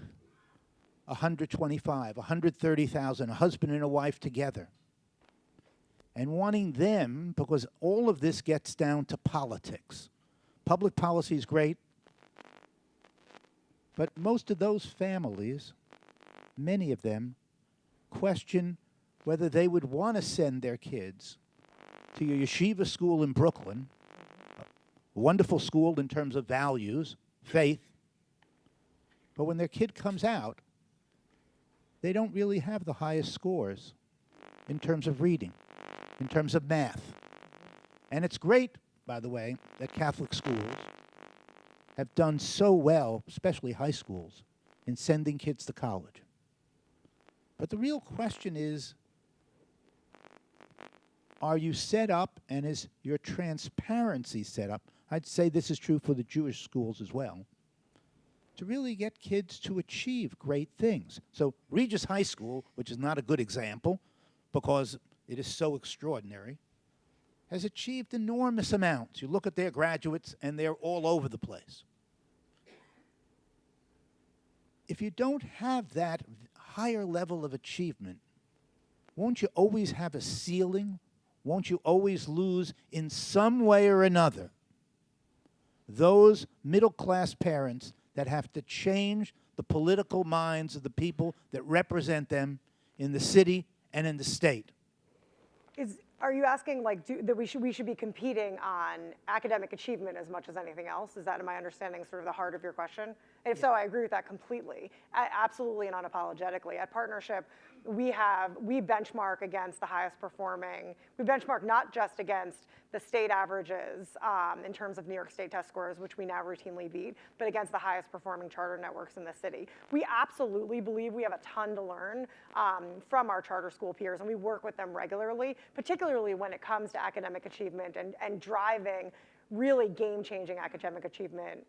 $125,000, $130,000, a husband and a wife together, and wanting them, because all of this gets down to politics. Public policy is great, but most of those families, many of them, question whether they would want to send their kids to your yeshiva school in Brooklyn, a wonderful school in terms of values, faith, but when their kid comes out, they don't really have the highest scores in terms of reading, in terms of math. And it's great, by the way, that Catholic schools have done so well, especially high schools, in sending kids to college. But the real question is, are you set up and is your transparency set up? I'd say this is true for the Jewish schools as well, to really get kids to achieve great things. So Regis High School, which is not a good example because it is so extraordinary, has achieved enormous amounts. You look at their graduates and they're all over the place. If you don't have that higher level of achievement, won't you always have a ceiling? Won't you always lose in some way or another those middle-class parents that have to change the political minds of the people that represent them in the city and in the state? Are you asking that we should be competing on academic achievement as much as anything else? Is that, am I understanding sort of the heart of your question? And if so, I agree with that completely, absolutely and unapologetically. At Partnership, we benchmark against the highest performing. We benchmark not just against the state averages in terms of New York State test scores, which we now routinely beat, but against the highest performing charter networks in the city. We absolutely believe we have a ton to learn from our charter school peers, and we work with them regularly, particularly when it comes to academic achievement and driving really game-changing academic achievement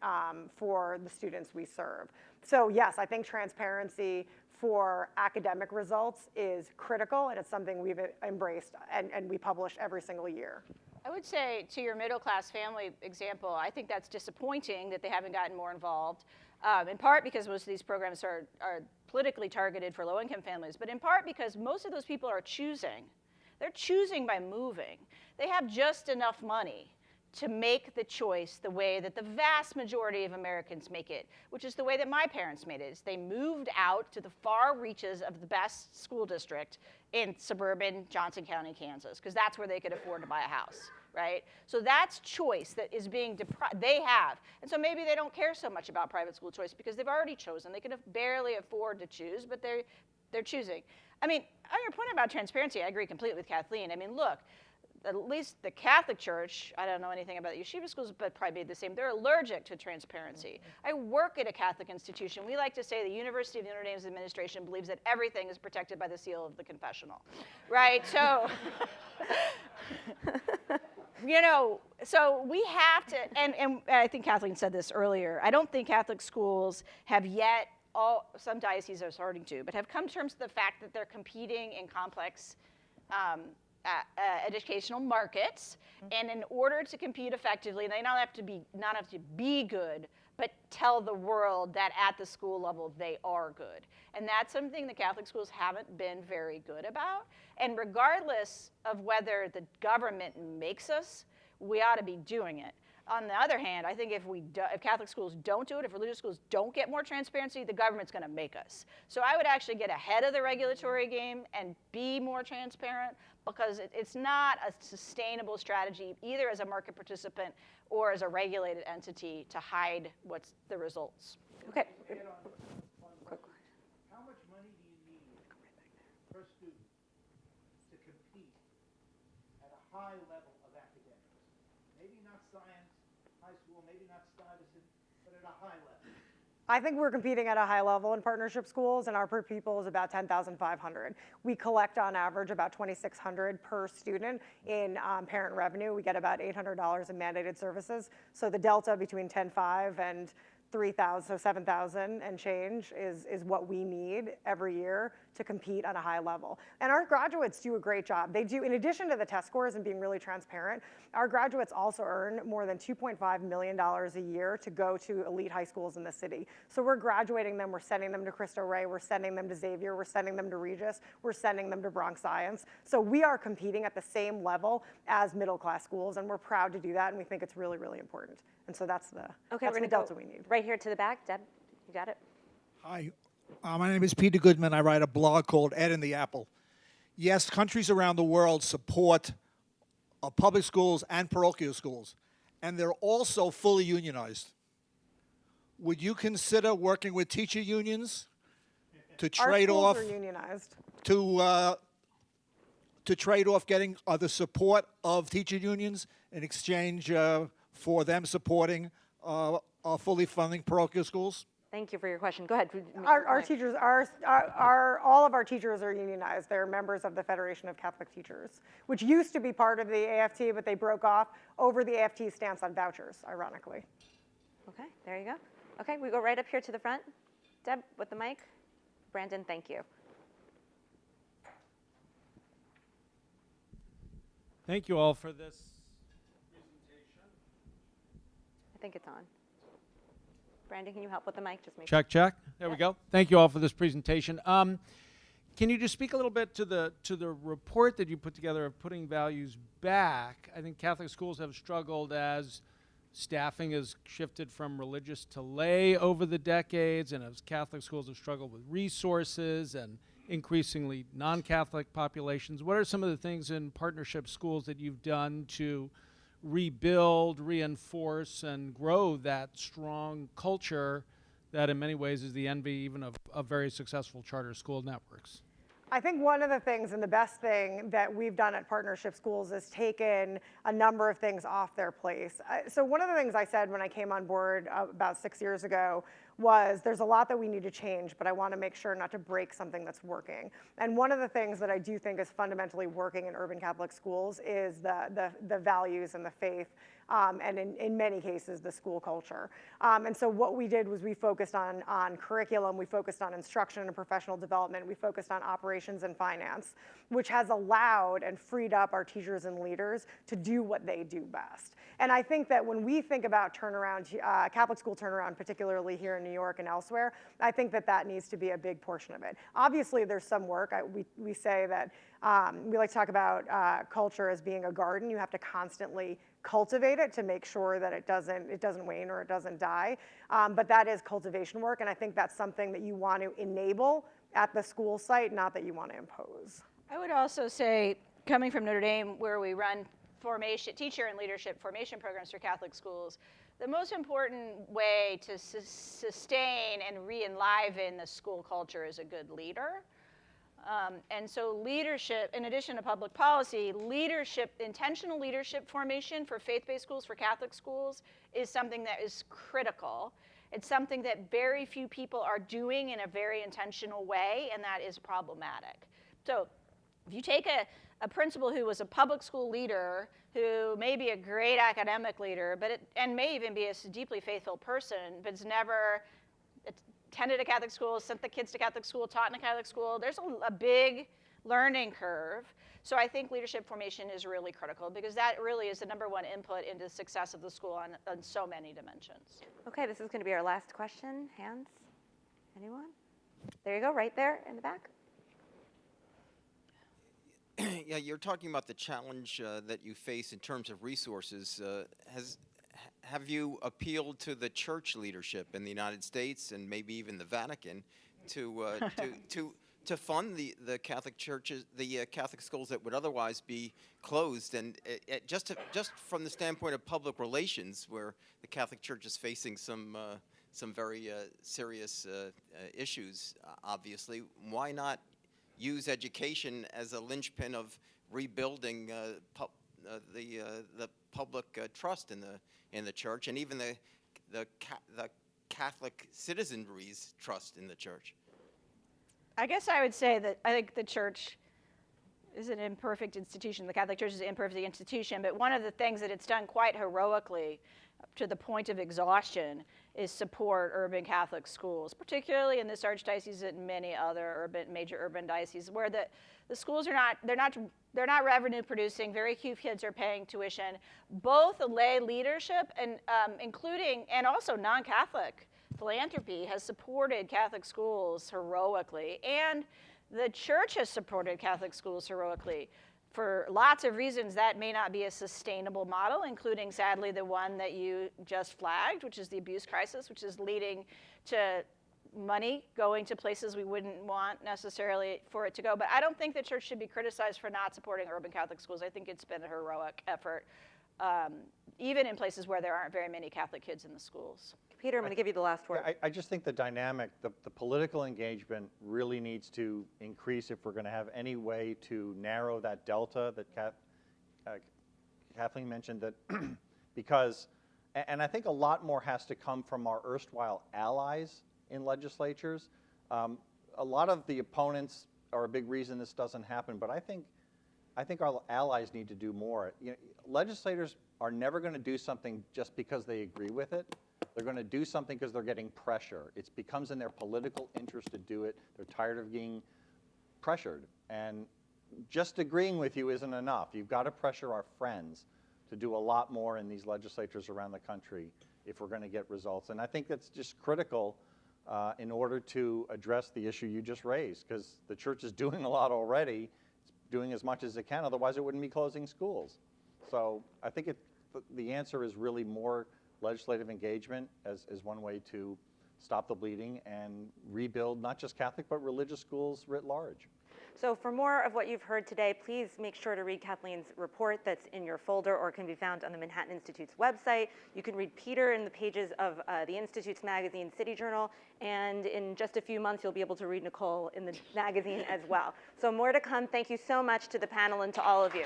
for the students we serve. So yes, I think transparency for academic results is critical, and it's something we've embraced and we publish every single year. I would say to your middle-class family example, I think that's disappointing that they haven't gotten more involved, in part because most of these programs are politically targeted for low-income families, but in part because most of those people are choosing. They're choosing by moving. They have just enough money to make the choice the way that the vast majority of Americans make it, which is the way that my parents made it. Is they moved out to the far reaches of the best school district in suburban Johnson County, Kansas, because that's where they could afford to buy a house, right? So that's choice that is being they have. And so maybe they don't care so much about private school choice because they've already chosen. They can barely afford to choose, but they're choosing. I mean, on your point about transparency, I agree completely with Kathleen. I mean, look, at least the Catholic Church, I don't know anything about the yeshiva schools, but probably the same, they're allergic to transparency. I work at a Catholic institution. We like to say the University of Notre Dame's administration believes that everything is protected by the seal of the confessional, right? So, you know, so we have to, and I think Kathleen said this earlier, I don't think Catholic schools have yet, some dioceses are starting to, but have come to terms with the fact that they're competing in complex educational markets, and in order to compete effectively, they not have to be good, but tell the world that at the school level they are good. And that's something the Catholic schools haven't been very good about. And regardless of whether the government makes us, we ought to be doing it. On the other hand, I think if Catholic schools don't do it, if religious schools don't get more transparency, the government's going to make us. So I would actually get ahead of the regulatory game and be more transparent, because it's not a sustainable strategy, either as a market participant or as a regulated entity, to hide what's the results. Okay. How much money do you need per student to compete at a high level of academics? Maybe not science, high school, maybe not Stuyvesant, but at a high level. I think we're competing at a high level in partnership schools, and our per pupil is about 10,500. We collect on average about $2,600 per student in parent revenue. We get about $800 in mandated services. So the delta between 10.5 and 3,000, so 7,000 and change is what we need every year to compete on a high level. And our graduates do a great job. They do, in addition to the test scores and being really transparent, our graduates also earn more than $2.5 million a year to go to elite high schools in the city. So we're graduating them, we're sending them to Cristo Rey, we're sending them to Xavier, we're sending them to Regis, we're sending them to Bronx Science. So we are competing at the same level as middle class schools, and we're proud to do that, and we think it's really, really important. And so that's the delta we need. Right here to the back. Deb, you got it? Hi, my name is Peter Goodman. I write a blog called Ed and the Apple. Yes, countries around the world support public schools and parochial schools, and they're also fully unionized. Would you consider working with teacher unions to trade off? Our schools are unionized. To trade off getting the support of teacher unions in exchange for them supporting fully funding parochial schools? Thank you for your question. Go ahead. Our teachers all of our teachers are unionized. They're members of the Federation of Catholic Teachers, which used to be part of the AFT, but they broke off over the AFT's stance on vouchers, ironically. Okay, there you go. Okay, we go right up here to the front. Deb, with the mic. Brandon, thank you. Thank you all for this presentation. I think it's on. Brandon, can you help with the mic? Just make Check, check. There we go. Thank you all for this presentation. Can you just speak a little bit to the report that you put together of putting values back? I think Catholic schools have struggled as staffing has shifted from religious to lay over the decades, and as Catholic schools have struggled with resources and increasingly non-Catholic populations. What are some of the things in partnership schools that you've done to rebuild, reinforce, and grow that strong culture that in many ways is the envy even of very successful charter school networks? I think one of the things and the best thing that we've done at Partnership Schools is taken a number of things off their place. So one of the things I said when I came on board about 6 years ago was there's a lot that we need to change, but I want to make sure not to break something that's working. And one of the things that I do think is fundamentally working in urban Catholic schools is the values and the faith, and in many cases, the school culture. And so what we did was we focused on curriculum, we focused on instruction and professional development, we focused on operations and finance, which has allowed and freed up our teachers and leaders to do what they do best. And I think that when we think about turnaround, Catholic school turnaround, particularly here in New York and elsewhere, I think that that needs to be a big portion of it. Obviously, there's some work. We say that we like to talk about culture as being a garden. You have to constantly cultivate it to make sure that it doesn't wane or it doesn't die. But that is cultivation work, and I think that's something that you want to enable at the school site, not that you want to impose. I would also say, coming from Notre Dame, where we run teacher and leadership formation programs for Catholic schools, the most important way to sustain and re-enliven the school culture is a good leader. And so leadership, in addition to public policy, intentional leadership formation for faith-based schools, for Catholic schools, is something that is critical. It's something that very few people are doing in a very intentional way, and that is problematic. So if you take a principal who was a public school leader, who may be a great academic leader, and may even be a deeply faithful person, but has never attended a Catholic school, sent the kids to Catholic school, taught in a Catholic school, there's a big learning curve. So I think leadership formation is really critical, because that really is the #1 input into the success of the school on so many dimensions. Okay, this is going to be our last question. Hands? Anyone? There you go, right there in the back. Yeah, you're talking about the challenge that you face in terms of resources. Have you appealed to the church leadership in the United States and maybe even the Vatican to fund the Catholic churches, the Catholic schools that would otherwise be closed, and just from the standpoint of public relations, where the Catholic Church is facing some very serious issues, obviously, why not use education as a linchpin of rebuilding the public trust in the church, and even the Catholic citizenry's trust in the church? I guess I would say that I think the church is an imperfect institution. The Catholic Church is an imperfect institution, but one of the things that it's done quite heroically, to the point of exhaustion, is support urban Catholic schools, particularly in this archdiocese and many other major urban dioceses, where the schools they're not revenue producing. Very few kids are paying tuition. Both the lay leadership and and also non-Catholic philanthropy has supported Catholic schools heroically, and the church has supported Catholic schools heroically. For lots of reasons, that may not be a sustainable model, including, sadly, the one that you just flagged, which is the abuse crisis, which is leading to money going to places we wouldn't want necessarily for it to go. But I don't think the church should be criticized for not supporting urban Catholic schools. I think it's been a heroic effort, even in places where there aren't very many Catholic kids in the schools. Peter, I'm going to give you the last word. Yeah, I just think the dynamic, the political engagement really needs to increase if we're going to have any way to narrow that delta that Kathleen mentioned, that because, and I think a lot more has to come from our erstwhile allies in legislatures. A lot of the opponents are a big reason this doesn't happen, but I think our allies need to do more. You know, legislators are never going to do something just because they agree with it. They're going to do something because they're getting pressure. It becomes in their political interest to do it. They're tired of being pressured. And just agreeing with you isn't enough. You've got to pressure our friends to do a lot more in these legislatures around the country if we're going to get results. And I think that's just critical in order to address the issue you just raised, because the church is doing a lot already. It's doing as much as it can, otherwise it wouldn't be closing schools. So I think the answer is really more legislative engagement as one way to stop the bleeding and rebuild not just Catholic but religious schools writ large. So for more of what you've heard today, please make sure to read Kathleen's report that's in your folder or can be found on the Manhattan Institute's website. You can read Peter in the pages of the Institute's magazine, City Journal, and in just a few months, you'll be able to read Nicole in the magazine as well. So more to come. Thank you so much to the panel and to all of you.